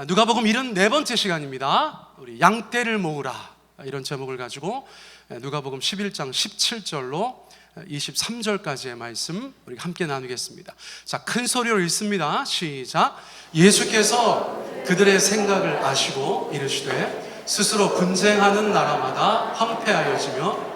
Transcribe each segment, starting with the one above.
누가복음 74번째 시간입니다. 우리 양떼를 모으라, 이런 제목을 가지고 누가복음 11장 17절로 23절까지의 말씀 우리 함께 나누겠습니다. 자, 큰 소리로 읽습니다. 시작. 예수께서 그들의 생각을 아시고 이르시되 스스로 분쟁하는 나라마다 황폐하여지며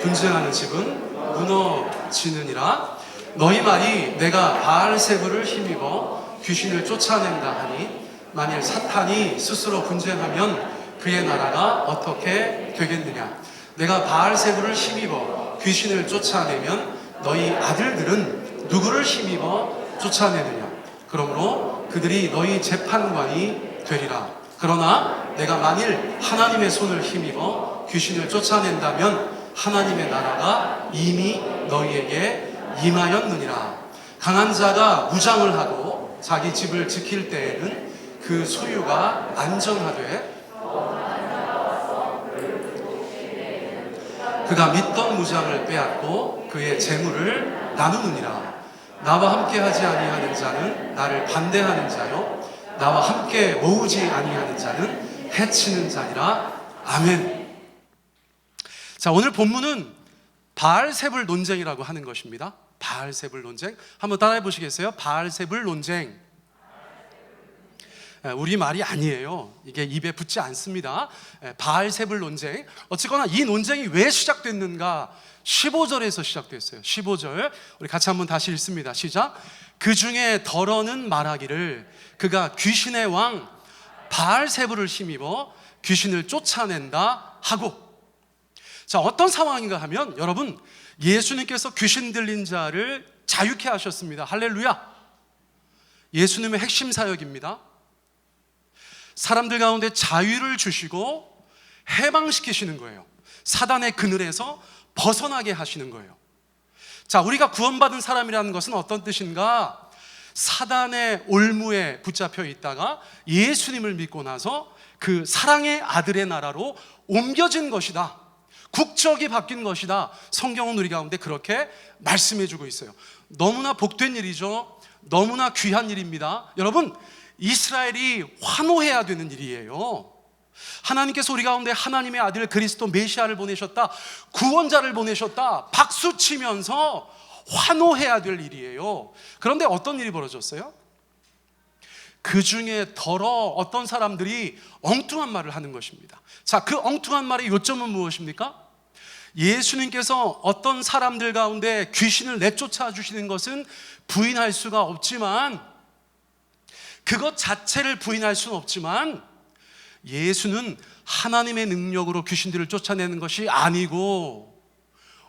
분쟁하는 집은 무너지느니라. 너희 말이 내가 바알세불을 힘입어 귀신을 쫓아낸다 하니 만일 사탄이 스스로 분쟁하면 그의 나라가 어떻게 되겠느냐. 내가 바알세불을 힘입어 귀신을 쫓아내면 너희 아들들은 누구를 힘입어 쫓아내느냐. 그러므로 그들이 너희 재판관이 되리라. 그러나 내가 만일 하나님의 손을 힘입어 귀신을 쫓아낸다면 하나님의 나라가 이미 너희에게 임하였느니라. 강한 자가 무장을 하고 자기 집을 지킬 때에는 그 소유가 안전하되 그가 믿던 무장을 빼앗고 그의 재물을 나누느니라. 나와 함께 하지 아니하는 자는 나를 반대하는 자요 나와 함께 모으지 아니하는 자는 해치는 자니라. 아멘. 자, 오늘 본문은 바알세불 논쟁이라고 하는 것입니다. 바알세불 논쟁. 한번 따라해 보시겠어요? 바알세불 논쟁. 우리 말이 아니에요. 이게 입에 붙지 않습니다. 바알세불 논쟁. 어쨌거나 이 논쟁이 왜 시작됐는가? 15절에서 시작됐어요. 15절 우리 같이 한번 다시 읽습니다. 시작. 그 중에 더러는 말하기를 그가 귀신의 왕 바알세불을 힘입어 귀신을 쫓아낸다 하고. 자, 어떤 상황인가 하면 여러분, 예수님께서 귀신 들린 자를 자유케 하셨습니다. 할렐루야. 예수님의 핵심 사역입니다. 사람들 가운데 자유를 주시고 해방시키시는 거예요. 사단의 그늘에서 벗어나게 하시는 거예요. 자, 우리가 구원받은 사람이라는 것은 어떤 뜻인가? 사단의 올무에 붙잡혀 있다가 예수님을 믿고 나서 그 사랑의 아들의 나라로 옮겨진 것이다. 국적이 바뀐 것이다. 성경은 우리 가운데 그렇게 말씀해주고 있어요. 너무나 복된 일이죠. 너무나 귀한 일입니다. 여러분, 이스라엘이 환호해야 되는 일이에요. 하나님께서 우리 가운데 하나님의 아들 그리스도 메시아를 보내셨다, 구원자를 보내셨다, 박수치면서 환호해야 될 일이에요. 그런데 어떤 일이 벌어졌어요? 그 중에 어떤 사람들이 엉뚱한 말을 하는 것입니다. 자, 그 엉뚱한 말의 요점은 무엇입니까? 예수님께서 어떤 사람들 가운데 귀신을 내쫓아 주시는 것은 부인할 수가 없지만, 그것 자체를 부인할 수는 없지만, 예수는 하나님의 능력으로 귀신들을 쫓아내는 것이 아니고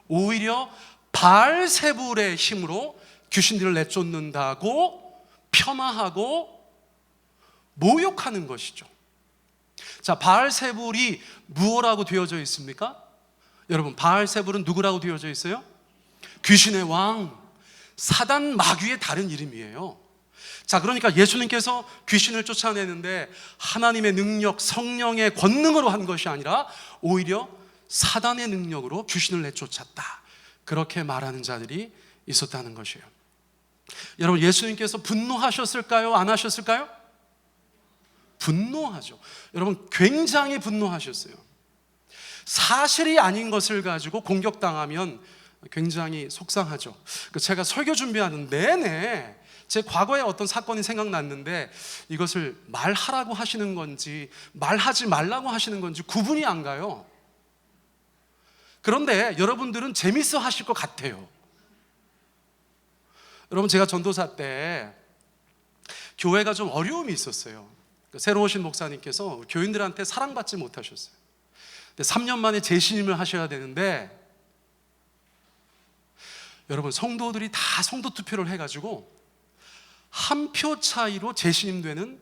오히려 바알세불의 힘으로 귀신들을 내쫓는다고 폄하하고 모욕하는 것이죠. 자, 바알세불이 무엇라고 되어져 있습니까? 여러분, 바알세불은 누구라고 되어져 있어요? 귀신의 왕, 사단 마귀의 다른 이름이에요. 자, 그러니까 예수님께서 귀신을 쫓아내는데 하나님의 능력, 성령의 권능으로 한 것이 아니라 오히려 사단의 능력으로 귀신을 내쫓았다, 그렇게 말하는 자들이 있었다는 것이에요. 여러분, 예수님께서 분노하셨을까요? 안 하셨을까요? 분노하죠. 여러분, 굉장히 분노하셨어요. 사실이 아닌 것을 가지고 공격당하면 굉장히 속상하죠. 제가 설교 준비하는 내내 제 과거의 어떤 사건이 생각났는데 이것을 말하라고 하시는 건지 말하지 말라고 하시는 건지 구분이 안 가요. 그런데 여러분들은 재밌어 하실 것 같아요. 여러분, 제가 전도사 때 교회가 좀 어려움이 있었어요. 새로 오신 목사님께서 교인들한테 사랑받지 못하셨어요. 3년 만에 재신임을 하셔야 되는데, 여러분, 성도들이 다 성도 투표를 해가지고 한 표 차이로 재신임되는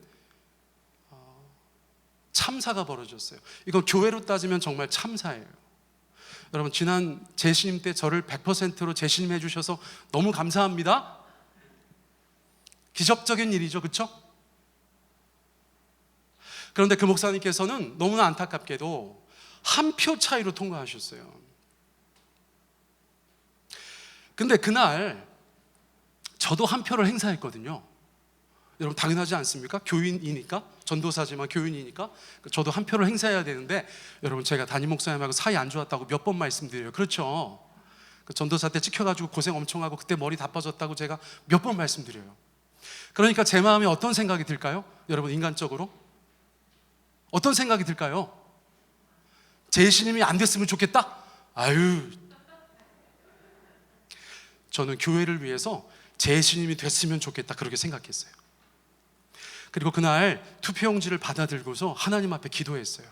참사가 벌어졌어요. 이건 교회로 따지면 정말 참사예요. 여러분, 지난 재신임 때 저를 100%로 재신임해 주셔서 너무 감사합니다. 기적적인 일이죠, 그렇죠? 그런데 그 목사님께서는 너무나 안타깝게도 한 표 차이로 통과하셨어요. 근데 그날 저도 한 표를 행사했거든요. 여러분 당연하지 않습니까? 교인이니까, 전도사지만 교인이니까 저도 한 표를 행사해야 되는데, 여러분 제가 담임 목사님하고 사이 안 좋았다고 몇 번 말씀드려요. 그렇죠? 전도사 때 찍혀가지고 고생 엄청 하고 그때 머리 다 빠졌다고 제가 몇 번 말씀드려요. 그러니까 제 마음에 어떤 생각이 들까요? 여러분 인간적으로 어떤 생각이 들까요? 제 신임이 안 됐으면 좋겠다? 아유, 저는 교회를 위해서 제 신임이 됐으면 좋겠다 그렇게 생각했어요. 그리고 그날 투표용지를 받아들고서 하나님 앞에 기도했어요.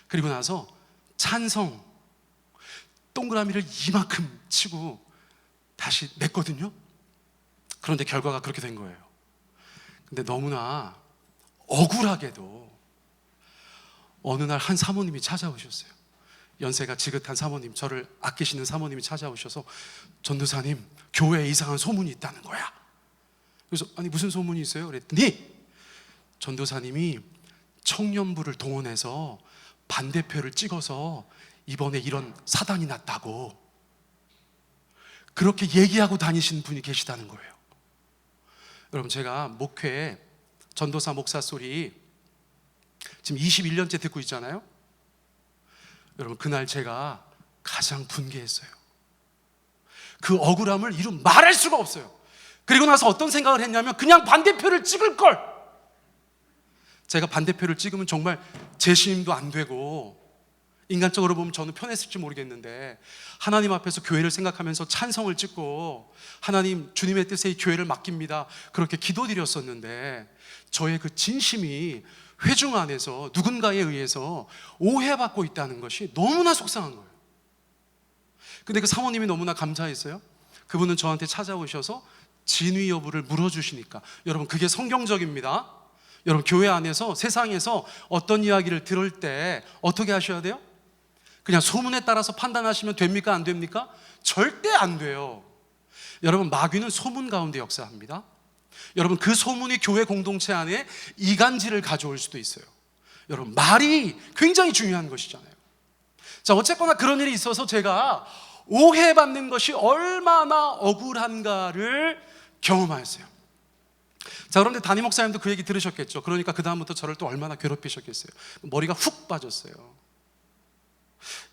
그리고 나서 찬성 동그라미를 이만큼 치고 다시 냈거든요. 그런데 결과가 그렇게 된 거예요. 근데 너무나 억울하게도 어느 날 한 사모님이 찾아오셨어요. 연세가 지긋한 사모님, 저를 아끼시는 사모님이 찾아오셔서 전도사님, 교회에 이상한 소문이 있다는 거야. 그래서 아니 무슨 소문이 있어요? 그랬더니 전도사님이 청년부를 동원해서 반대표를 찍어서 이번에 이런 사단이 났다고 그렇게 얘기하고 다니시는 분이 계시다는 거예요. 여러분 제가 목회에 전도사 목사 소리 지금 21년째 듣고 있잖아요. 여러분 그날 제가 가장 분개했어요. 그 억울함을 이루 말할 수가 없어요. 그리고 나서 어떤 생각을 했냐면 그냥 반대표를 찍을 걸. 제가 반대표를 찍으면 정말 제 신임도 안 되고 인간적으로 보면 저는 편했을지 모르겠는데 하나님 앞에서 교회를 생각하면서 찬성을 찍고 하나님 주님의 뜻에 이 교회를 맡깁니다 그렇게 기도드렸었는데 저의 그 진심이 회중 안에서 누군가에 의해서 오해받고 있다는 것이 너무나 속상한 거예요. 근데 그 사모님이 너무나 감사했어요. 그분은 저한테 찾아오셔서 진위 여부를 물어주시니까, 여러분 그게 성경적입니다. 여러분 교회 안에서 세상에서 어떤 이야기를 들을 때 어떻게 하셔야 돼요? 그냥 소문에 따라서 판단하시면 됩니까? 안 됩니까? 절대 안 돼요. 여러분 마귀는 소문 가운데 역사합니다. 여러분 그 소문이 교회 공동체 안에 이간질을 가져올 수도 있어요. 여러분 말이 굉장히 중요한 것이잖아요. 자, 어쨌거나 그런 일이 있어서 제가 오해받는 것이 얼마나 억울한가를 경험하였어요. 자, 그런데 담임 목사님도 그 얘기 들으셨겠죠. 그러니까 그 다음부터 저를 또 얼마나 괴롭히셨겠어요. 머리가 훅 빠졌어요.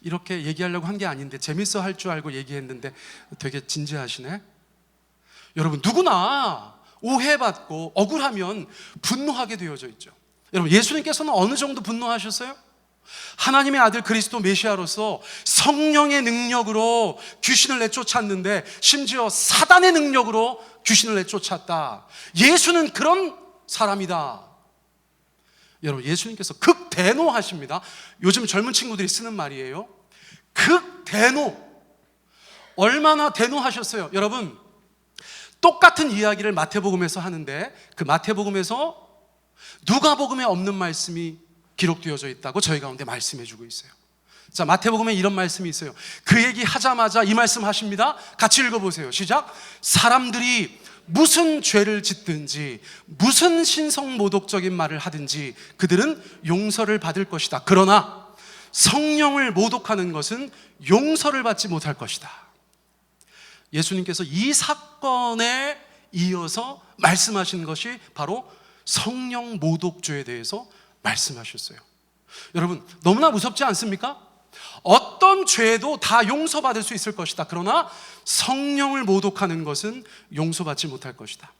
이렇게 얘기하려고 한 게 아닌데 재밌어 할 줄 알고 얘기했는데 되게 진지하시네. 여러분 누구나 오해받고 억울하면 분노하게 되어져 있죠. 여러분 예수님께서는 어느 정도 분노하셨어요? 하나님의 아들 그리스도 메시아로서 성령의 능력으로 귀신을 내쫓았는데 심지어 사단의 능력으로 귀신을 내쫓았다. 예수는 그런 사람이다. 여러분 예수님께서 극대노하십니다. 요즘 젊은 친구들이 쓰는 말이에요. 극대노. 얼마나 대노하셨어요. 여러분 똑같은 이야기를 마태복음에서 하는데 그 마태복음에서 누가복음에 없는 말씀이 기록되어져 있다고 저희 가운데 말씀해 주고 있어요. 자, 마태복음에 이런 말씀이 있어요. 그 얘기 하자마자 이 말씀 하십니다. 같이 읽어보세요. 시작. 사람들이 무슨 죄를 짓든지 무슨 신성모독적인 말을 하든지 그들은 용서를 받을 것이다. 그러나 성령을 모독하는 것은 용서를 받지 못할 것이다. 예수님께서 이 사건에 이어서 말씀하신 것이 바로 성령 모독죄에 대해서 말씀하셨어요. 여러분 너무나 무섭지 않습니까? 어떤 죄도 다 용서받을 수 있을 것이다. 그러나 성령을 모독하는 것은 용서받지 못할 것이다.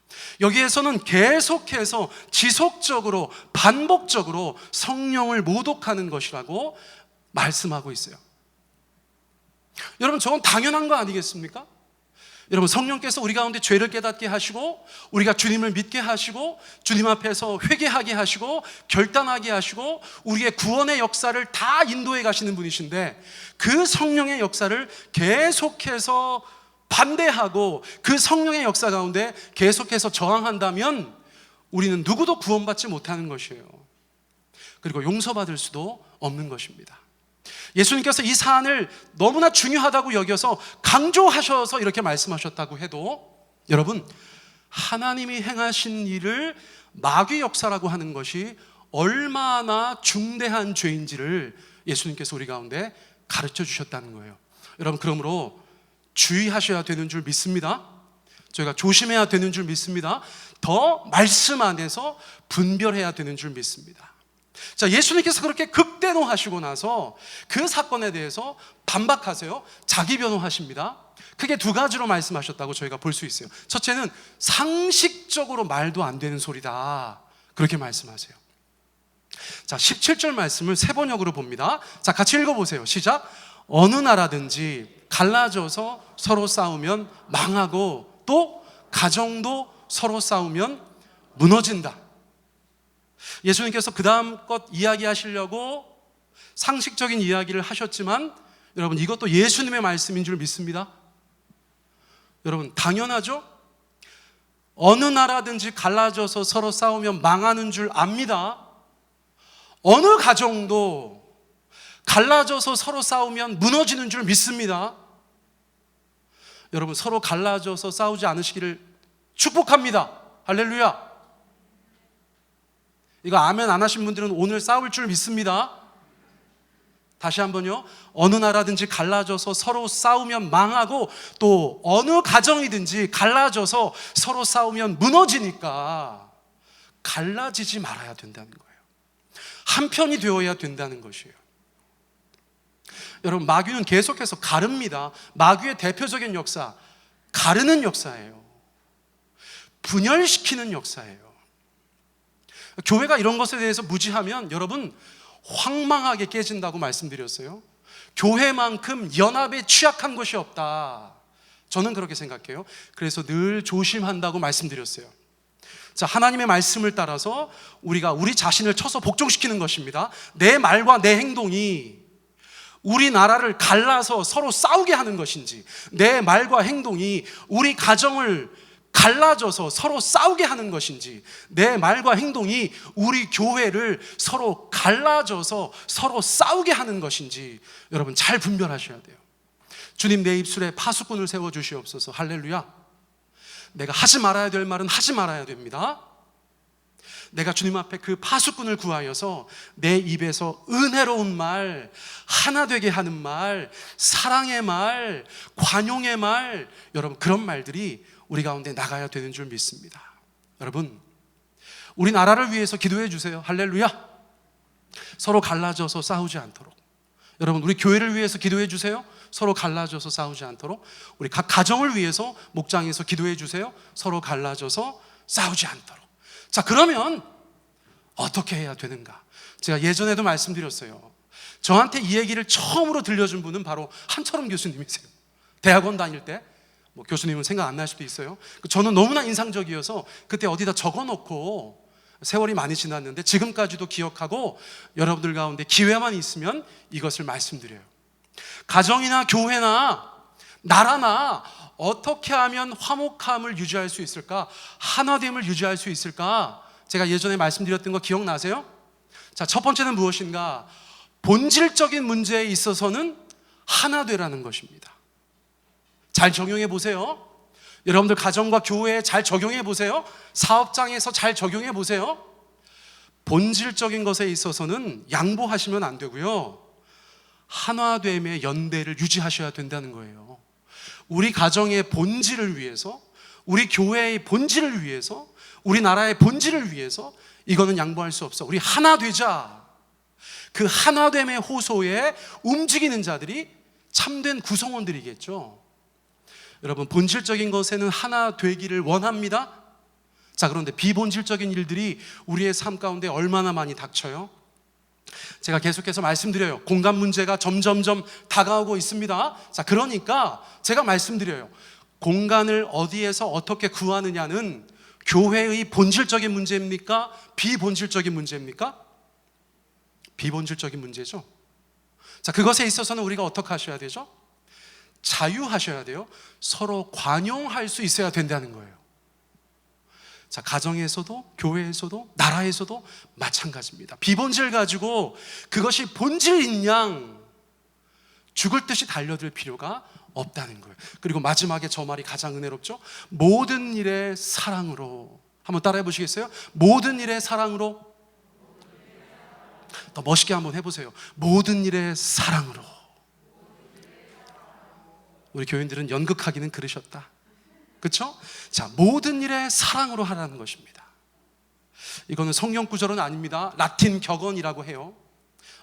여기에서는 계속해서 지속적으로 반복적으로 성령을 모독하는 것이라고 말씀하고 있어요. 여러분 저건 당연한 거 아니겠습니까? 여러분 성령께서 우리 가운데 죄를 깨닫게 하시고 우리가 주님을 믿게 하시고 주님 앞에서 회개하게 하시고 결단하게 하시고 우리의 구원의 역사를 다 인도해 가시는 분이신데 그 성령의 역사를 계속해서 반대하고 그 성령의 역사 가운데 계속해서 저항한다면 우리는 누구도 구원받지 못하는 것이에요. 그리고 용서받을 수도 없는 것입니다. 예수님께서 이 사안을 너무나 중요하다고 여겨서 강조하셔서 이렇게 말씀하셨다고 해도 여러분 하나님이 행하신 일을 마귀 역사라고 하는 것이 얼마나 중대한 죄인지를 예수님께서 우리 가운데 가르쳐 주셨다는 거예요. 여러분 그러므로 주의하셔야 되는 줄 믿습니다. 저희가 조심해야 되는 줄 믿습니다. 더 말씀 안에서 분별해야 되는 줄 믿습니다. 자, 예수님께서 그렇게 극대노하시고 나서 그 사건에 대해서 반박하세요. 자기 변호하십니다. 크게 두 가지로 말씀하셨다고 저희가 볼 수 있어요. 첫째는 상식적으로 말도 안 되는 소리다, 그렇게 말씀하세요. 자, 17절 말씀을 세 번역으로 봅니다. 자, 같이 읽어보세요. 시작. 어느 나라든지 갈라져서 서로 싸우면 망하고 또 가정도 서로 싸우면 무너진다. 예수님께서 그 다음 것 이야기하시려고 상식적인 이야기를 하셨지만 여러분, 이것도 예수님의 말씀인 줄 믿습니다. 여러분, 당연하죠? 어느 나라든지 갈라져서 서로 싸우면 망하는 줄 압니다. 어느 가정도 갈라져서 서로 싸우면 무너지는 줄 믿습니다. 여러분, 서로 갈라져서 싸우지 않으시기를 축복합니다. 할렐루야. 이거 아멘 안 하신 분들은 오늘 싸울 줄 믿습니다. 다시 한번요. 어느 나라든지 갈라져서 서로 싸우면 망하고 또 어느 가정이든지 갈라져서 서로 싸우면 무너지니까 갈라지지 말아야 된다는 거예요. 한편이 되어야 된다는 것이에요. 여러분, 마귀는 계속해서 가릅니다. 마귀의 대표적인 역사, 가르는 역사예요. 분열시키는 역사예요. 교회가 이런 것에 대해서 무지하면 여러분, 황망하게 깨진다고 말씀드렸어요. 교회만큼 연합에 취약한 것이 없다, 저는 그렇게 생각해요. 그래서 늘 조심한다고 말씀드렸어요. 자, 하나님의 말씀을 따라서 우리가 우리 자신을 쳐서 복종시키는 것입니다. 내 말과 내 행동이 우리나라를 갈라서 서로 싸우게 하는 것인지, 내 말과 행동이 우리 가정을 갈라져서 서로 싸우게 하는 것인지, 내 말과 행동이 우리 교회를 서로 갈라져서 서로 싸우게 하는 것인지 여러분 잘 분별하셔야 돼요. 주님, 내 입술에 파수꾼을 세워주시옵소서. 할렐루야. 내가 하지 말아야 될 말은 하지 말아야 됩니다. 내가 주님 앞에 그 파수꾼을 구하여서 내 입에서 은혜로운 말, 하나 되게 하는 말, 사랑의 말, 관용의 말, 여러분 그런 말들이 우리 가운데 나가야 되는 줄 믿습니다. 여러분, 우리 나라를 위해서 기도해 주세요. 할렐루야. 서로 갈라져서 싸우지 않도록. 여러분, 우리 교회를 위해서 기도해 주세요. 서로 갈라져서 싸우지 않도록. 우리 각 가정을 위해서 목장에서 기도해 주세요. 서로 갈라져서 싸우지 않도록. 자, 그러면 어떻게 해야 되는가? 제가 예전에도 말씀드렸어요. 저한테 이 얘기를 처음으로 들려준 분은 바로 한철음 교수님이세요. 대학원 다닐 때. 뭐 교수님은 생각 안 날 수도 있어요. 저는 너무나 인상적이어서 그때 어디다 적어놓고 세월이 많이 지났는데 지금까지도 기억하고 여러분들 가운데 기회만 있으면 이것을 말씀드려요. 가정이나 교회나 나라나 어떻게 하면 화목함을 유지할 수 있을까? 하나됨을 유지할 수 있을까? 제가 예전에 말씀드렸던 거 기억나세요? 자, 첫 번째는 무엇인가? 본질적인 문제에 있어서는 하나 되라는 것입니다. 잘 적용해 보세요. 여러분들 가정과 교회에 잘 적용해 보세요. 사업장에서 잘 적용해 보세요. 본질적인 것에 있어서는 양보하시면 안 되고요, 하나됨의 연대를 유지하셔야 된다는 거예요. 우리 가정의 본질을 위해서, 우리 교회의 본질을 위해서, 우리나라의 본질을 위해서 이거는 양보할 수 없어. 우리 하나 되자. 그 하나됨의 호소에 움직이는 자들이 참된 구성원들이겠죠. 여러분, 본질적인 것에는 하나 되기를 원합니다. 자, 그런데 비본질적인 일들이 우리의 삶 가운데 얼마나 많이 닥쳐요? 제가 계속해서 말씀드려요. 공간 문제가 점점점 다가오고 있습니다. 자, 그러니까 제가 말씀드려요. 공간을 어디에서 어떻게 구하느냐는 교회의 본질적인 문제입니까? 비본질적인 문제입니까? 비본질적인 문제죠. 자, 그것에 있어서는 우리가 어떻게 하셔야 되죠? 자유하셔야 돼요. 서로 관용할 수 있어야 된다는 거예요. 자, 가정에서도 교회에서도 나라에서도 마찬가지입니다. 비본질 가지고 그것이 본질인 양 죽을 듯이 달려들 필요가 없다는 거예요. 그리고 마지막에 저 말이 가장 은혜롭죠? 모든 일에 사랑으로. 한번 따라해 보시겠어요? 모든 일에 사랑으로. 더 멋있게 한번 해보세요. 모든 일에 사랑으로. 우리 교인들은 연극하기는 그러셨다. 그렇죠? 자, 모든 일에 사랑으로 하라는 것입니다. 이거는 성경 구절은 아닙니다. 라틴 격언이라고 해요.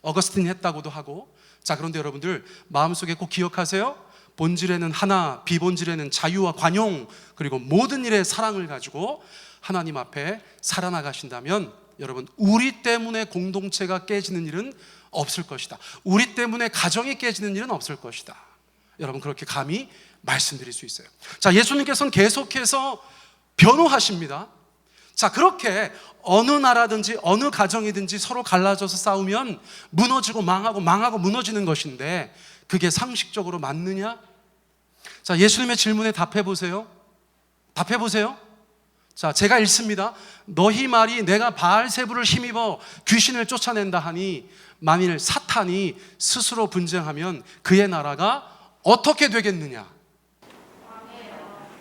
어거스틴이 했다고도 하고. 자, 그런데 여러분들 마음속에 꼭 기억하세요. 본질에는 하나, 비본질에는 자유와 관용, 그리고 모든 일에 사랑을 가지고 하나님 앞에 살아나가신다면 여러분, 우리 때문에 공동체가 깨지는 일은 없을 것이다. 우리 때문에 가정이 깨지는 일은 없을 것이다. 여러분, 그렇게 감히 말씀드릴 수 있어요. 자, 예수님께서는 계속해서 변호하십니다. 자, 그렇게 어느 나라든지 어느 가정이든지 서로 갈라져서 싸우면 무너지고 망하고 무너지는 것인데 그게 상식적으로 맞느냐? 자, 예수님의 질문에 답해 보세요. 자, 제가 읽습니다. 너희 말이 내가 바알세불을 힘입어 귀신을 쫓아낸다 하니 만일 사탄이 스스로 분쟁하면 그의 나라가 어떻게 되겠느냐?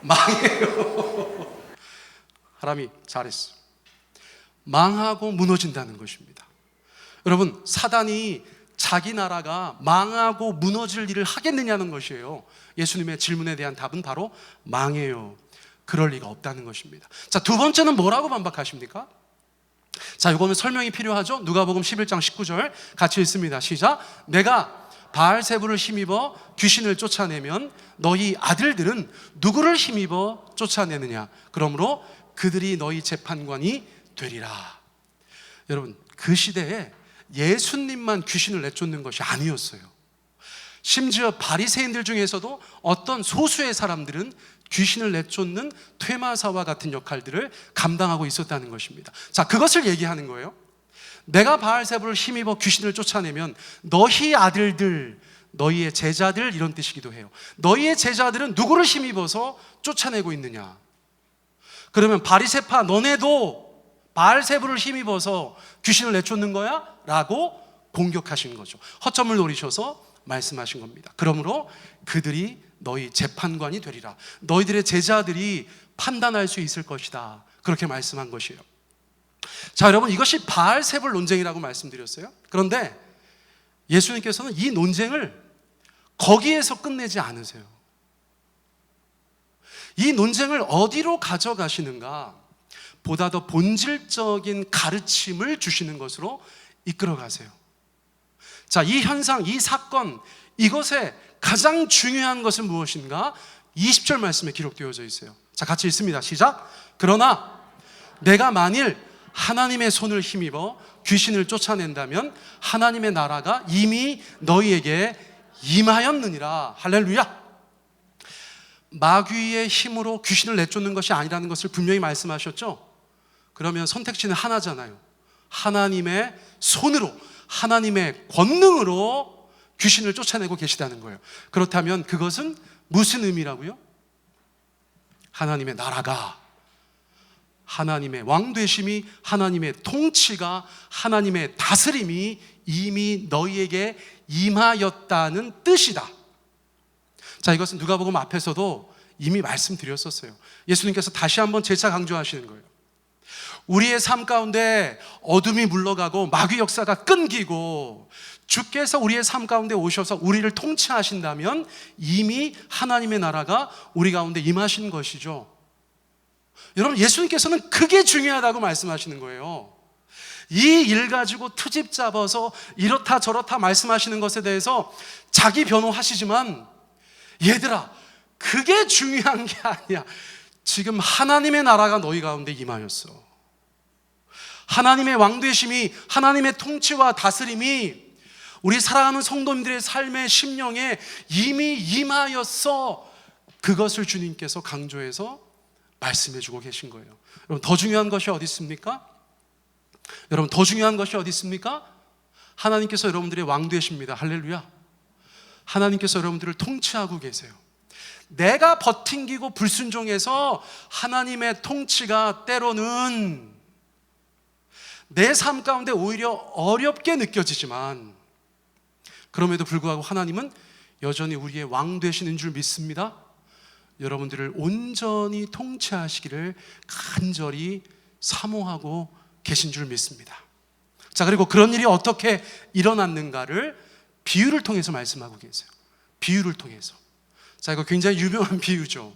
망해요. 하람이 잘했어. 망하고 무너진다는 것입니다. 여러분, 사단이 자기 나라가 망하고 무너질 일을 하겠느냐는 것이에요. 예수님의 질문에 대한 답은 바로 망해요. 그럴 리가 없다는 것입니다. 자, 두 번째는 뭐라고 반박하십니까? 자, 이거는 설명이 필요하죠. 누가복음 11장 19절 같이 읽습니다. 시작. 내가 바알세불을 힘입어 귀신을 쫓아내면 너희 아들들은 누구를 힘입어 쫓아내느냐? 그러므로 그들이 너희 재판관이 되리라. 여러분, 그 시대에 예수님만 귀신을 내쫓는 것이 아니었어요. 심지어 바리새인들 중에서도 어떤 소수의 사람들은 귀신을 내쫓는 퇴마사와 같은 역할들을 감당하고 있었다는 것입니다. 자, 그것을 얘기하는 거예요. 내가 바알세불을 힘입어 귀신을 쫓아내면 너희 아들들, 너희의 제자들, 이런 뜻이기도 해요. 너희의 제자들은 누구를 힘입어서 쫓아내고 있느냐? 그러면 바리새파 너네도 바알세불을 힘입어서 귀신을 내쫓는 거야? 라고 공격하신 거죠. 허점을 노리셔서 말씀하신 겁니다. 그러므로 그들이 너희 재판관이 되리라. 너희들의 제자들이 판단할 수 있을 것이다. 그렇게 말씀한 것이에요. 자, 여러분, 이것이 바알세불 논쟁이라고 말씀드렸어요. 그런데 예수님께서는 이 논쟁을 거기에서 끝내지 않으세요. 이 논쟁을 어디로 가져가시는가? 보다 더 본질적인 가르침을 주시는 것으로 이끌어 가세요. 자, 이 현상, 이 사건, 이것에 가장 중요한 것은 무엇인가? 20절 말씀에 기록되어져 있어요. 자, 같이 읽습니다. 시작. 그러나 내가 만일 하나님의 손을 힘입어 귀신을 쫓아낸다면 하나님의 나라가 이미 너희에게 임하였느니라. 할렐루야. 마귀의 힘으로 귀신을 내쫓는 것이 아니라는 것을 분명히 말씀하셨죠. 그러면 선택지는 하나잖아요. 하나님의 손으로, 하나님의 권능으로 귀신을 쫓아내고 계시다는 거예요. 그렇다면 그것은 무슨 의미라고요? 하나님의 나라가, 하나님의 왕되심이, 하나님의 통치가, 하나님의 다스림이 이미 너희에게 임하였다는 뜻이다. 자, 이것은 누가복음 앞에서도 이미 말씀드렸었어요. 예수님께서 다시 한번 재차 강조하시는 거예요. 우리의 삶 가운데 어둠이 물러가고 마귀 역사가 끊기고 주께서 우리의 삶 가운데 오셔서 우리를 통치하신다면 이미 하나님의 나라가 우리 가운데 임하신 것이죠. 여러분, 예수님께서는 그게 중요하다고 말씀하시는 거예요. 이 일 가지고 트집 잡아서 이렇다 저렇다 말씀하시는 것에 대해서 자기 변호하시지만, 얘들아, 그게 중요한 게 아니야. 지금 하나님의 나라가 너희 가운데 임하였어. 하나님의 왕되심이, 하나님의 통치와 다스림이 우리 사랑하는 성도님들의 삶의 심령에 이미 임하였어. 그것을 주님께서 강조해서 말씀해주고 계신 거예요. 여러분, 더 중요한 것이 어디 있습니까? 여러분, 더 중요한 것이 어디 있습니까? 하나님께서 여러분들의 왕되십니다. 할렐루야. 하나님께서 여러분들을 통치하고 계세요. 내가 버팅기고 불순종해서 하나님의 통치가 때로는 내 삶 가운데 오히려 어렵게 느껴지지만, 그럼에도 불구하고 하나님은 여전히 우리의 왕 되시는 줄 믿습니다. 여러분들을 온전히 통치하시기를 간절히 사모하고 계신 줄 믿습니다. 자, 그리고 그런 일이 어떻게 일어났는가를 비유를 통해서 말씀하고 계세요. 비유를 통해서. 자, 이거 굉장히 유명한 비유죠.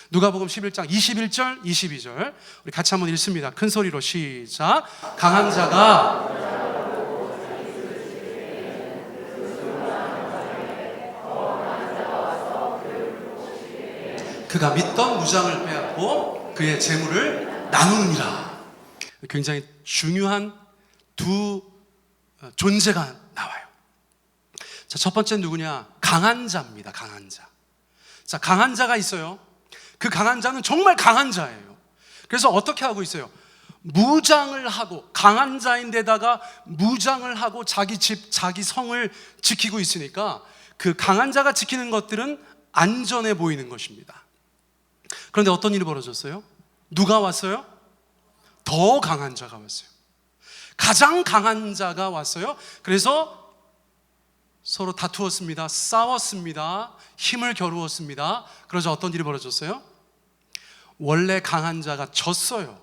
누가복음 11장 21절, 22절 우리 같이 한번 읽습니다. 큰 소리로 시작. 강한 자가 그가 믿던 무장을 빼앗고 그의 재물을 나누느니라. 굉장히 중요한 두 존재가 나와요. 자, 첫 번째 누구냐? 강한 자입니다. 강한 자. 자, 강한 자가 있어요. 그 강한 자는 정말 강한 자예요. 그래서 어떻게 하고 있어요? 무장을 하고, 강한 자인데다가 무장을 하고 자기 집, 자기 성을 지키고 있으니까 그 강한 자가 지키는 것들은 안전해 보이는 것입니다. 그런데 어떤 일이 벌어졌어요? 누가 왔어요? 더 강한 자가 왔어요. 가장 강한 자가 왔어요. 그래서 서로 다투었습니다. 싸웠습니다. 힘을 겨루었습니다. 그러자 어떤 일이 벌어졌어요? 원래 강한 자가 졌어요.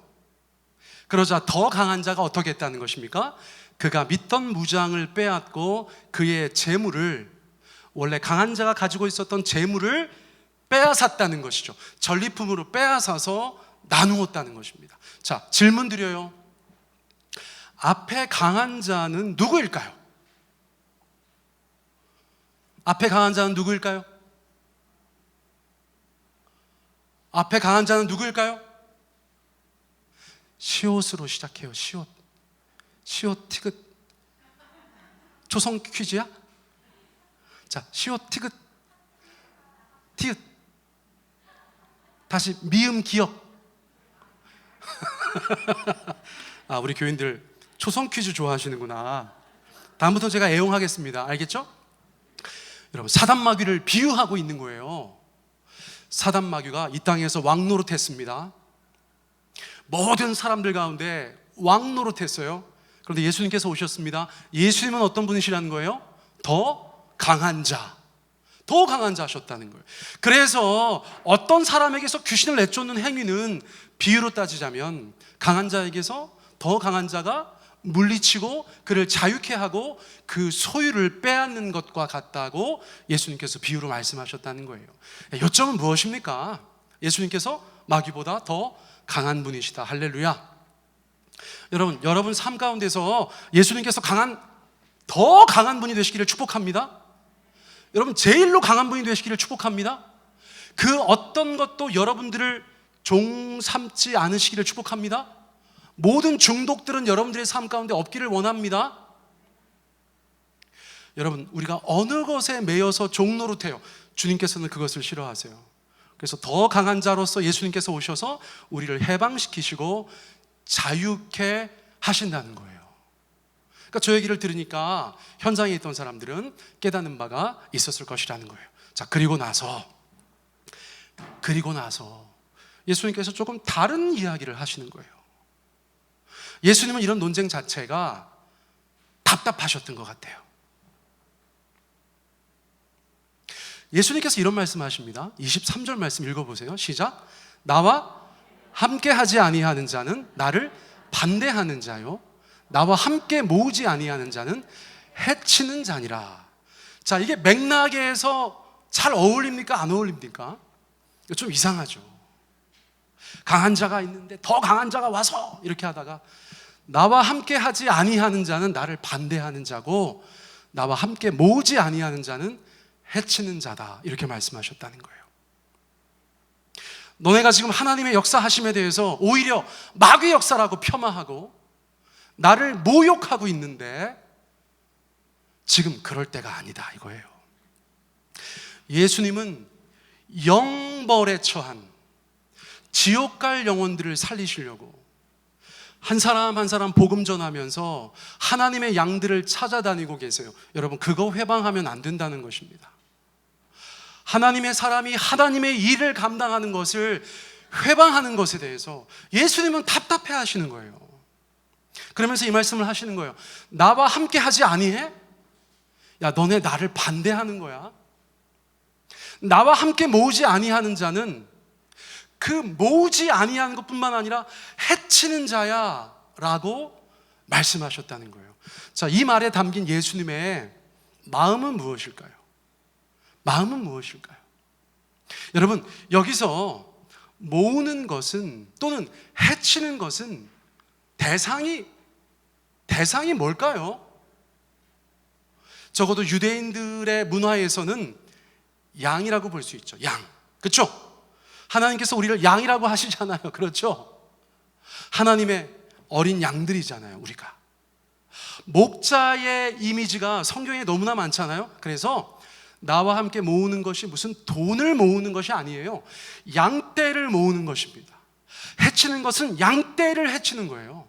그러자 더 강한 자가 어떻게 했다는 것입니까? 그가 믿던 무장을 빼앗고 그의 재물을, 원래 강한 자가 가지고 있었던 재물을 빼앗았다는 것이죠. 전리품으로 빼앗아서 나누었다는 것입니다. 자, 질문 드려요. 앞에 강한 자는 누구일까요? 앞에 강한 자는 누구일까요? 앞에 강한 자는 누구일까요? 시옷으로 시작해요. 시옷. 시옷 티귿. 초성 퀴즈야? 자, 시옷 티귿. 티읕. 다시 미음 기억. 아, 우리 교인들 초성 퀴즈 좋아하시는구나. 다음부터 제가 애용하겠습니다. 알겠죠? 여러분, 사단마귀를 비유하고 있는 거예요. 사단마귀가 이 땅에서 왕노릇했습니다. 모든 사람들 가운데 왕노릇했어요. 그런데 예수님께서 오셨습니다. 예수님은 어떤 분이시라는 거예요? 더 강한 자, 더 강한 자셨다는 거예요. 그래서 어떤 사람에게서 귀신을 내쫓는 행위는 비유로 따지자면 강한 자에게서 더 강한 자가 물리치고 그를 자유케 하고 그 소유를 빼앗는 것과 같다고 예수님께서 비유로 말씀하셨다는 거예요. 요점은 무엇입니까? 예수님께서 마귀보다 더 강한 분이시다. 할렐루야. 여러분 삶 가운데서 예수님께서 더 강한 분이 되시기를 축복합니다. 여러분, 제일로 강한 분이 되시기를 축복합니다. 그 어떤 것도 여러분들을 종 삼지 않으시기를 축복합니다. 모든 중독들은 여러분들의 삶 가운데 없기를 원합니다. 여러분, 우리가 어느 것에 매여서 종노릇해요. 주님께서는 그것을 싫어하세요. 그래서 더 강한 자로서 예수님께서 오셔서 우리를 해방시키시고 자유케 하신다는 거예요. 그러니까 저 얘기를 들으니까 현장에 있던 사람들은 깨닫는 바가 있었을 것이라는 거예요. 자, 그리고 나서 예수님께서 조금 다른 이야기를 하시는 거예요. 예수님은 이런 논쟁 자체가 답답하셨던 것 같아요. 예수님께서 이런 말씀하십니다. 23절 말씀 읽어보세요. 시작. 나와 함께 하지 아니하는 자는 나를 반대하는 자요, 나와 함께 모으지 아니하는 자는 해치는 자니라. 자, 이게 맥락에서 잘 어울립니까? 안 어울립니까? 좀 이상하죠. 강한 자가 있는데 더 강한 자가 와서 이렇게 하다가 나와 함께 하지 아니하는 자는 나를 반대하는 자고 나와 함께 모으지 아니하는 자는 해치는 자다, 이렇게 말씀하셨다는 거예요. 너네가 지금 하나님의 역사하심에 대해서 오히려 마귀 역사라고 폄하하고 나를 모욕하고 있는데 지금 그럴 때가 아니다, 이거예요. 예수님은 영벌에 처한 지옥 갈 영혼들을 살리시려고 한 사람 한 사람 복음 전하면서 하나님의 양들을 찾아다니고 계세요. 여러분, 그거 회방하면 안 된다는 것입니다. 하나님의 사람이 하나님의 일을 감당하는 것을 회방하는 것에 대해서 예수님은 답답해 하시는 거예요. 그러면서 이 말씀을 하시는 거예요. 나와 함께 하지 아니해? 야, 너네 나를 반대하는 거야. 나와 함께 모으지 아니하는 자는 그 모으지 아니하는 것뿐만 아니라 해치는 자야 라고 말씀하셨다는 거예요. 자, 이 말에 담긴 예수님의 마음은 무엇일까요? 마음은 무엇일까요? 여러분, 여기서 모으는 것은, 또는 해치는 것은 대상이 뭘까요? 적어도 유대인들의 문화에서는 양이라고 볼 수 있죠. 양. 그렇죠? 하나님께서 우리를 양이라고 하시잖아요. 그렇죠? 하나님의 어린 양들이잖아요, 우리가. 목자의 이미지가 성경에 너무나 많잖아요. 그래서 나와 함께 모으는 것이 무슨 돈을 모으는 것이 아니에요. 양떼를 모으는 것입니다. 해치는 것은 양떼를 해치는 거예요.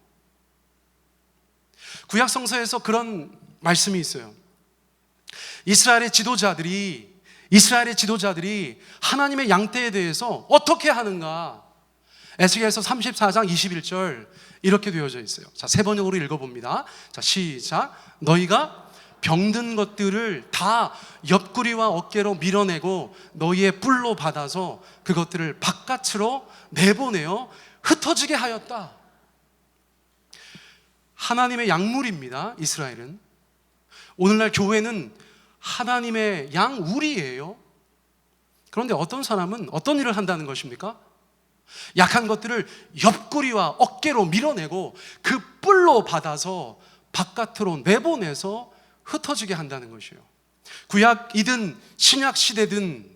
구약 성서에서 그런 말씀이 있어요. 이스라엘의 지도자들이 하나님의 양떼에 대해서 어떻게 하는가? 에스겔서 34장 21절 이렇게 되어져 있어요. 자, 세 번역으로 읽어봅니다. 자, 시작. 너희가 병든 것들을 다 옆구리와 어깨로 밀어내고 너희의 뿔로 받아서 그것들을 바깥으로 내보내어 흩어지게 하였다. 하나님의 양물입니다. 이스라엘은. 오늘날 교회는 하나님의 양우리예요. 그런데 어떤 사람은 어떤 일을 한다는 것입니까? 약한 것들을 옆구리와 어깨로 밀어내고 그 뿔로 받아서 바깥으로 내보내서 흩어지게 한다는 것이에요. 구약이든 신약 시대든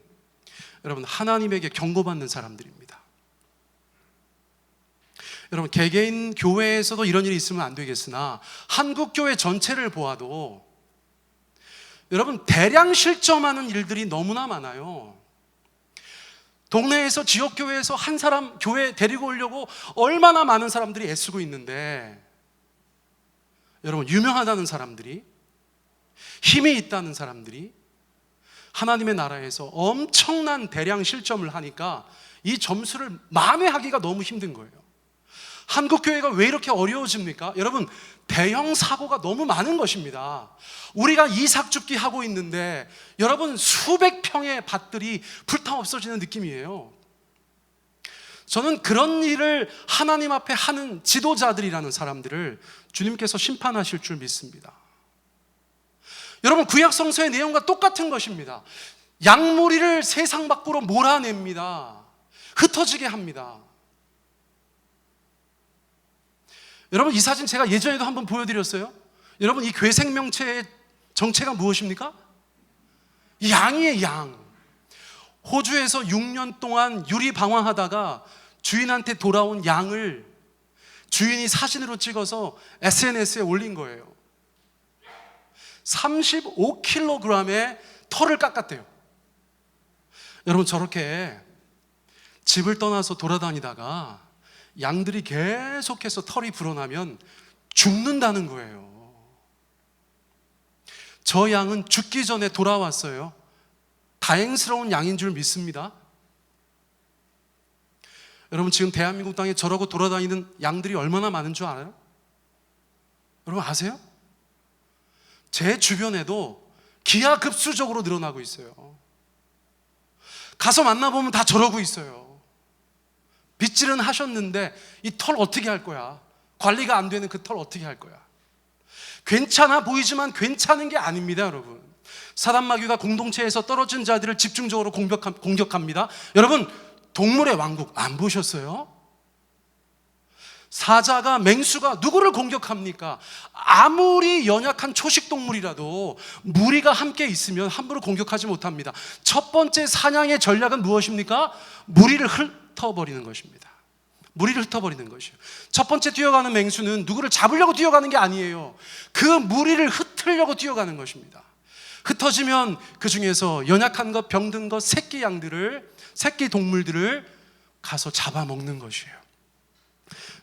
여러분, 하나님에게 경고받는 사람들입니다. 여러분, 개개인 교회에서도 이런 일이 있으면 안 되겠으나 한국 교회 전체를 보아도 여러분, 대량 실점하는 일들이 너무나 많아요. 동네에서, 지역교회에서 한 사람 교회 데리고 오려고 얼마나 많은 사람들이 애쓰고 있는데, 여러분, 유명하다는 사람들이, 힘이 있다는 사람들이 하나님의 나라에서 엄청난 대량 실점을 하니까 이 점수를 만회하기가 너무 힘든 거예요. 한국 교회가 왜 이렇게 어려워집니까? 여러분, 대형 사고가 너무 많은 것입니다. 우리가 이삭 줍기 하고 있는데 여러분, 수백 평의 밭들이 불타 없어지는 느낌이에요. 저는 그런 일을 하나님 앞에 하는 지도자들이라는 사람들을 주님께서 심판하실 줄 믿습니다. 여러분, 구약 성서의 내용과 똑같은 것입니다. 양무리를 세상 밖으로 몰아냅니다. 흩어지게 합니다. 여러분, 이 사진 제가 예전에도 한번 보여드렸어요. 여러분, 이 괴생명체의 정체가 무엇입니까? 양이에요, 양. 호주에서 6년 동안 유리방황하다가 주인한테 돌아온 양을 주인이 사진으로 찍어서 SNS에 올린 거예요. 35kg의 털을 깎았대요. 여러분, 저렇게 집을 떠나서 돌아다니다가 양들이 계속해서 털이 불어나면 죽는다는 거예요. 저 양은 죽기 전에 돌아왔어요. 다행스러운 양인 줄 믿습니다. 여러분, 지금 대한민국 땅에 저러고 돌아다니는 양들이 얼마나 많은 줄 알아요? 여러분, 아세요? 제 주변에도 기하급수적으로 늘어나고 있어요. 가서 만나보면 다 저러고 있어요. 빗질은 하셨는데 이 털 어떻게 할 거야? 관리가 안 되는 그 털 어떻게 할 거야? 괜찮아 보이지만 괜찮은 게 아닙니다, 여러분. 사단마귀가 공동체에서 떨어진 자들을 집중적으로 공격합니다. 여러분, 동물의 왕국 안 보셨어요? 사자가, 맹수가 누구를 공격합니까? 아무리 연약한 초식동물이라도 무리가 함께 있으면 함부로 공격하지 못합니다. 첫 번째 사냥의 전략은 무엇입니까? 무리를 흩어버리는 것입니다. 무리를 흩어버리는 것이에요. 첫 번째 뛰어가는 맹수는 누구를 잡으려고 뛰어가는 게 아니에요. 그 무리를 흩으려고 뛰어가는 것입니다. 흩어지면 그 중에서 연약한 것, 병든 것, 새끼 양들을, 새끼 동물들을 가서 잡아먹는 것이에요.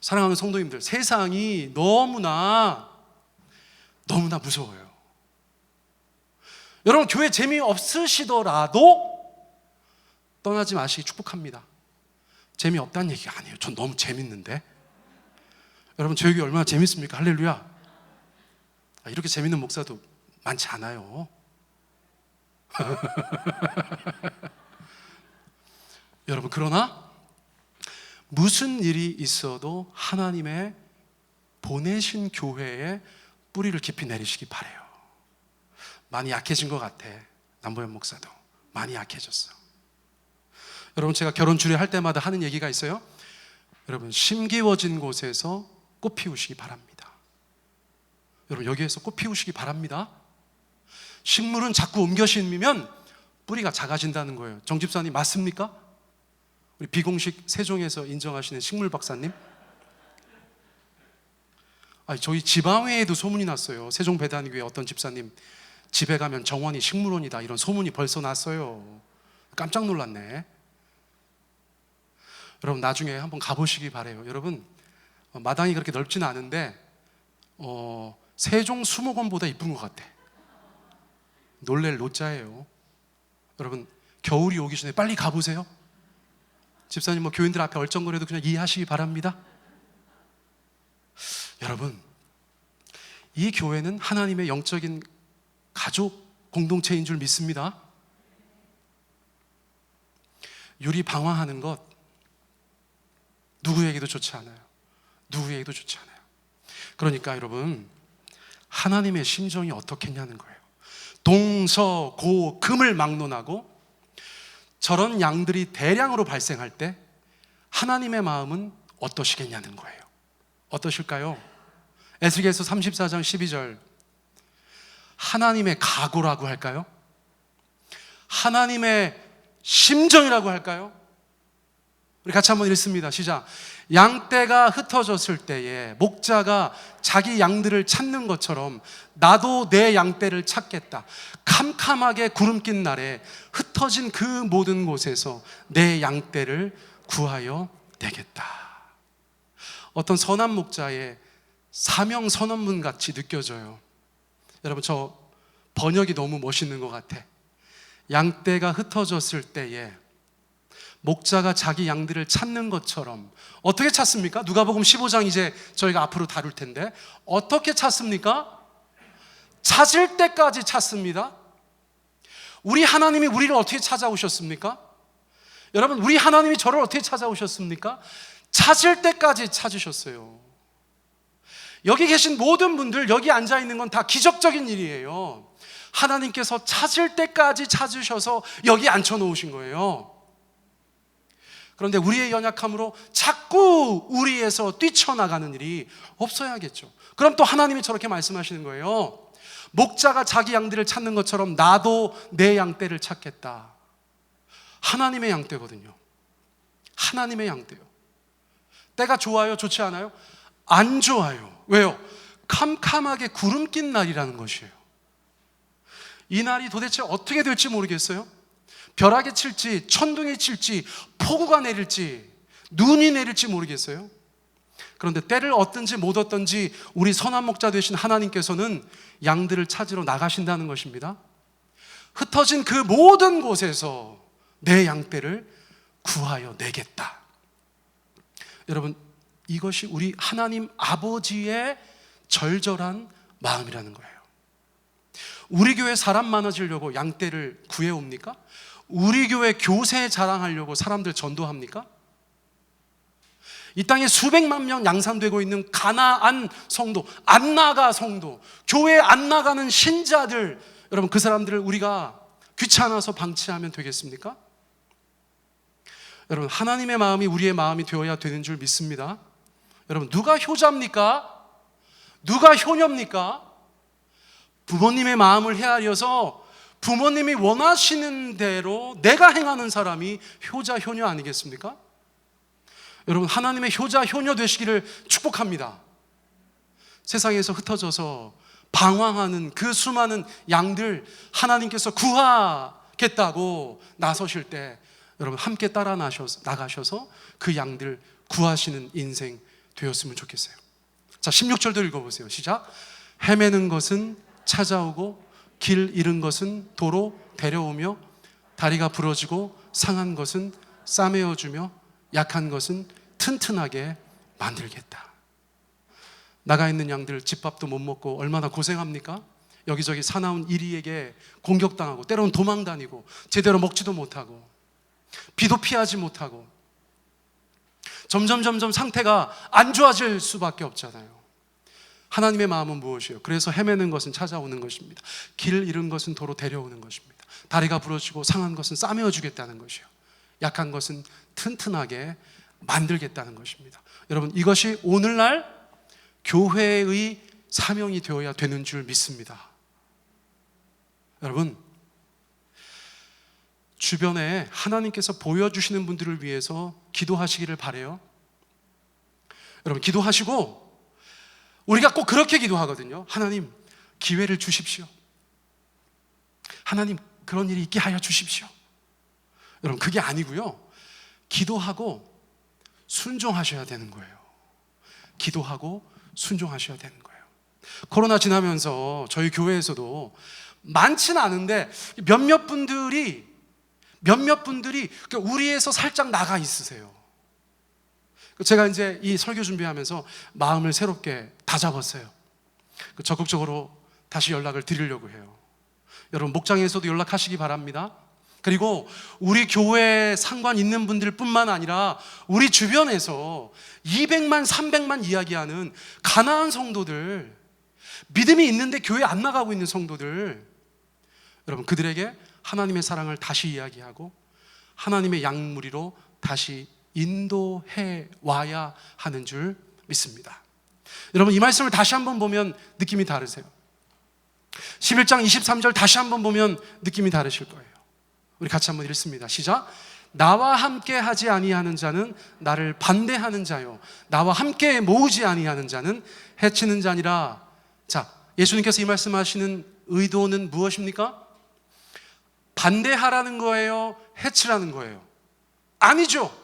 사랑하는 성도님들, 세상이 너무나 무서워요. 여러분, 교회 재미없으시더라도 떠나지 마시기 축복합니다. 재미없다는 얘기가 아니에요. 전 너무 재밌는데. 여러분, 저 여기 얼마나 재밌습니까? 할렐루야. 이렇게 재밌는 목사도 많지 않아요. 여러분, 그러나 무슨 일이 있어도 하나님의 보내신 교회에 뿌리를 깊이 내리시기 바라요. 많이 약해진 것 같아. 남보현 목사도 많이 약해졌어. 여러분, 제가 결혼 주례할 때마다 하는 얘기가 있어요. 여러분, 심기워진 곳에서 꽃 피우시기 바랍니다. 여러분, 여기에서 꽃 피우시기 바랍니다. 식물은 자꾸 옮겨 심으면 뿌리가 작아진다는 거예요. 정 집사님 맞습니까? 우리 비공식 세종에서 인정하시는 식물 박사님. 저희 지방회에도 소문이 났어요. 세종 배단교회 어떤 집사님 집에 가면 정원이 식물원이다, 이런 소문이 벌써 났어요. 깜짝 놀랐네. 여러분, 나중에 한번 가보시기 바래요. 여러분, 마당이 그렇게 넓지는 않은데 세종 수목원보다 이쁜 것 같아. 놀랄 노자예요. 여러분, 겨울이 오기 전에 빨리 가보세요. 집사님 교인들 앞에 얼쩡거려도 그냥 이해하시기 바랍니다. 여러분, 이 교회는 하나님의 영적인 가족 공동체인 줄 믿습니다. 유리 방황하는 것 누구에게도 좋지 않아요. 누구에게도 좋지 않아요. 그러니까 여러분, 하나님의 심정이 어떻겠냐는 거예요. 동서고 금을 막론하고 저런 양들이 대량으로 발생할 때 하나님의 마음은 어떠시겠냐는 거예요. 어떠실까요? 에스겔서 34장 12절, 하나님의 각오라고 할까요? 하나님의 심정이라고 할까요? 우리 같이 한번 읽습니다. 시작. 양떼가 흩어졌을 때에 목자가 자기 양들을 찾는 것처럼 나도 내 양떼를 찾겠다. 캄캄하게 구름 낀 날에 흩어진 그 모든 곳에서 내 양떼를 구하여 내겠다. 어떤 선한 목자의 사명 선언문 같이 느껴져요. 여러분, 저 번역이 너무 멋있는 것 같아. 양떼가 흩어졌을 때에 목자가 자기 양들을 찾는 것처럼. 어떻게 찾습니까? 누가복음 15장 이제 저희가 앞으로 다룰 텐데 어떻게 찾습니까? 찾을 때까지 찾습니다. 우리 하나님이 우리를 어떻게 찾아오셨습니까? 여러분, 우리 하나님이 저를 어떻게 찾아오셨습니까? 찾을 때까지 찾으셨어요. 여기 계신 모든 분들, 여기 앉아 있는 건 다 기적적인 일이에요. 하나님께서 찾을 때까지 찾으셔서 여기 앉혀 놓으신 거예요. 그런데 우리의 연약함으로 자꾸 우리에서 뛰쳐나가는 일이 없어야겠죠. 그럼 또 하나님이 저렇게 말씀하시는 거예요. 목자가 자기 양들을 찾는 것처럼 나도 내 양떼를 찾겠다. 하나님의 양떼거든요. 하나님의 양떼요. 때가 좋아요? 좋지 않아요? 안 좋아요. 왜요? 캄캄하게 구름 낀 날이라는 것이에요. 이 날이 도대체 어떻게 될지 모르겠어요. 벼락이 칠지, 천둥이 칠지, 폭우가 내릴지, 눈이 내릴지 모르겠어요. 그런데 때를 얻든지 못 얻든지 우리 선한 목자 되신 하나님께서는 양들을 찾으러 나가신다는 것입니다. 흩어진 그 모든 곳에서 내 양떼를 구하여 내겠다. 여러분, 이것이 우리 하나님 아버지의 절절한 마음이라는 거예요. 우리 교회 사람 많아지려고 양떼를 구해옵니까? 우리 교회 교세 자랑하려고 사람들 전도합니까? 이 땅에 수백만 명 양산되고 있는 가나안 성도, 안 나가 성도, 교회 안 나가는 신자들, 여러분, 그 사람들을 우리가 귀찮아서 방치하면 되겠습니까? 여러분, 하나님의 마음이 우리의 마음이 되어야 되는 줄 믿습니다. 여러분, 누가 효자입니까? 누가 효녀입니까? 부모님의 마음을 헤아려서 부모님이 원하시는 대로 내가 행하는 사람이 효자, 효녀 아니겠습니까? 여러분, 하나님의 효자, 효녀 되시기를 축복합니다. 세상에서 흩어져서 방황하는 그 수많은 양들 하나님께서 구하겠다고 나서실 때 여러분, 함께 따라 나가셔서 그 양들 구하시는 인생 되었으면 좋겠어요. 자, 16절도 읽어보세요. 시작. 헤매는 것은 찾아오고 길 잃은 것은 도로 데려오며 다리가 부러지고 상한 것은 싸매어주며 약한 것은 튼튼하게 만들겠다. 나가 있는 양들 집밥도 못 먹고 얼마나 고생합니까? 여기저기 사나운 이리에게 공격당하고 때로는 도망다니고 제대로 먹지도 못하고 비도 피하지 못하고 점점 상태가 안 좋아질 수밖에 없잖아요. 하나님의 마음은 무엇이에요? 그래서 헤매는 것은 찾아오는 것입니다. 길 잃은 것은 도로 데려오는 것입니다. 다리가 부러지고 상한 것은 싸매어 주겠다는 것이에요. 약한 것은 튼튼하게 만들겠다는 것입니다. 여러분, 이것이 오늘날 교회의 사명이 되어야 되는 줄 믿습니다. 여러분, 주변에 하나님께서 보여주시는 분들을 위해서 기도하시기를 바라요. 여러분, 기도하시고 우리가 꼭 그렇게 기도하거든요. 하나님, 기회를 주십시오. 하나님, 그런 일이 있게 하여 주십시오. 여러분, 그게 아니고요, 기도하고 순종하셔야 되는 거예요. 기도하고 순종하셔야 되는 거예요. 코로나 지나면서 저희 교회에서도 많지는 않은데 몇몇 분들이 우리에서 살짝 나가 있으세요. 제가 이제 이 설교 준비하면서 마음을 새롭게 다잡았어요. 적극적으로 다시 연락을 드리려고 해요. 여러분, 목장에서도 연락하시기 바랍니다. 그리고 우리 교회에 상관 있는 분들 뿐만 아니라 우리 주변에서 200만, 300만 이야기하는 가난한 성도들, 믿음이 있는데 교회 안 나가고 있는 성도들, 여러분, 그들에게 하나님의 사랑을 다시 이야기하고 하나님의 양무리로 다시 인도해 와야 하는 줄 믿습니다. 여러분, 이 말씀을 다시 한번 보면 느낌이 다르세요. 11장 23절 다시 한번 보면 느낌이 다르실 거예요. 우리 같이 한번 읽습니다. 시작. 나와 함께 하지 아니하는 자는 나를 반대하는 자요, 나와 함께 모으지 아니하는 자는 해치는 자니라. 자, 예수님께서 이 말씀하시는 의도는 무엇입니까? 반대하라는 거예요? 해치라는 거예요? 아니죠.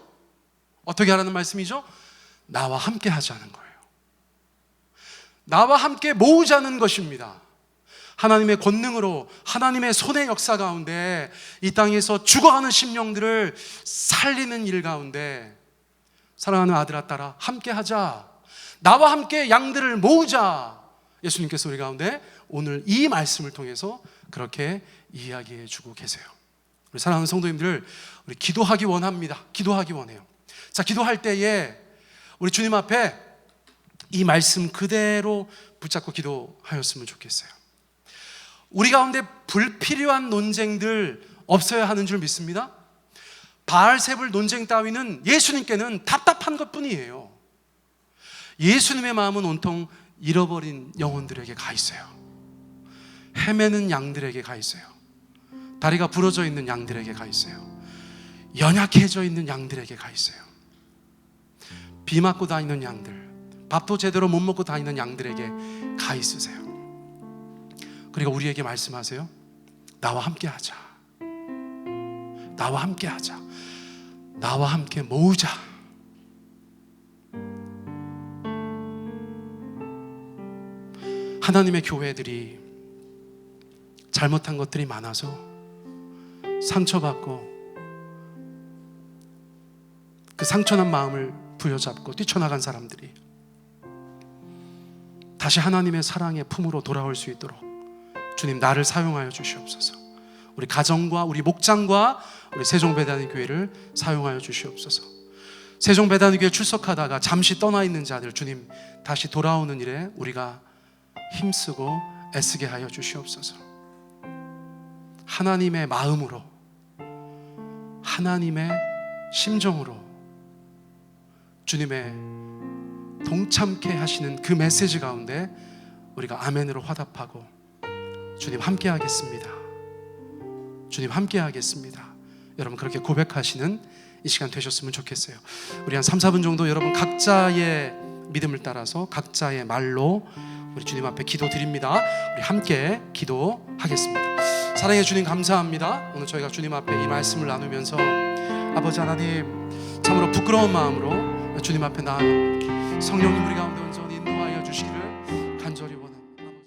어떻게 하라는 말씀이죠? 나와 함께 하자는 거예요. 나와 함께 모으자는 것입니다. 하나님의 권능으로, 하나님의 손의 역사 가운데 이 땅에서 죽어가는 심령들을 살리는 일 가운데 사랑하는 아들아 딸아, 함께 하자. 나와 함께 양들을 모으자. 예수님께서 우리 가운데 오늘 이 말씀을 통해서 그렇게 이야기해 주고 계세요. 우리 사랑하는 성도님들, 우리 기도하기 원합니다. 기도하기 원해요. 자, 기도할 때에 우리 주님 앞에 이 말씀 그대로 붙잡고 기도하였으면 좋겠어요. 우리 가운데 불필요한 논쟁들 없어야 하는 줄 믿습니다. 바알세불 논쟁 따위는 예수님께는 답답한 것뿐이에요. 예수님의 마음은 온통 잃어버린 영혼들에게 가 있어요. 헤매는 양들에게 가 있어요. 다리가 부러져 있는 양들에게 가 있어요. 연약해져 있는 양들에게 가 있어요. 비 맞고 다니는 양들, 밥도 제대로 못 먹고 다니는 양들에게 가 있으세요. 그리고 우리에게 말씀하세요. 나와 함께 하자. 나와 함께 하자. 나와 함께 모으자. 하나님의 교회들이 잘못한 것들이 많아서 상처받고 그 상처난 마음을 부여잡고 뛰쳐나간 사람들이 다시 하나님의 사랑의 품으로 돌아올 수 있도록 주님, 나를 사용하여 주시옵소서. 우리 가정과 우리 목장과 우리 세종배단교회를 사용하여 주시옵소서. 세종배단교회에 출석하다가 잠시 떠나 있는 자들, 주님, 다시 돌아오는 일에 우리가 힘쓰고 애쓰게 하여 주시옵소서. 하나님의 마음으로, 하나님의 심정으로 주님의 동참케 하시는 그 메시지 가운데 우리가 아멘으로 화답하고 주님 함께 하겠습니다. 주님 함께 하겠습니다. 여러분, 그렇게 고백하시는 이 시간 되셨으면 좋겠어요. 우리 한 3, 4분 정도 여러분 각자의 믿음을 따라서 각자의 말로 우리 주님 앞에 기도 드립니다. 우리 함께 기도하겠습니다. 사랑해 주님, 감사합니다. 오늘 저희가 주님 앞에 이 말씀을 나누면서 아버지 하나님, 참으로 부끄러운 마음으로 주님 앞에 나아갑니다. 성령님, 우리 가운데 온전히 인도하여 주시기를 간절히 원합니다.